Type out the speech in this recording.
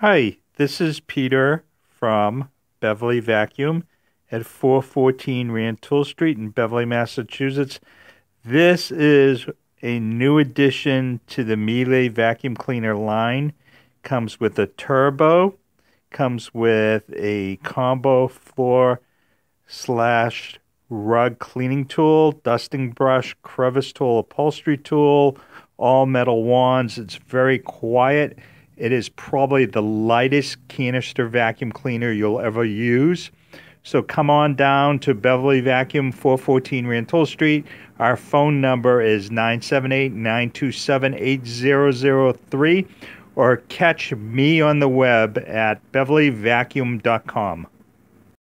Hi, this is Peter from Beverly Vacuum at 414 Rantoul Street in Beverly, Massachusetts. This is a new addition to the Miele vacuum cleaner line. Comes with a turbo, comes with a combo floor slash rug cleaning tool, dusting brush, crevice tool, upholstery tool, all metal wands. It's very quiet. It is probably the lightest canister vacuum cleaner you'll ever use. So come on down to Beverly Vacuum, 414 Rantoul Street. Our phone number is 978-927-8003, or catch me on the web at beverlyvacuum.com.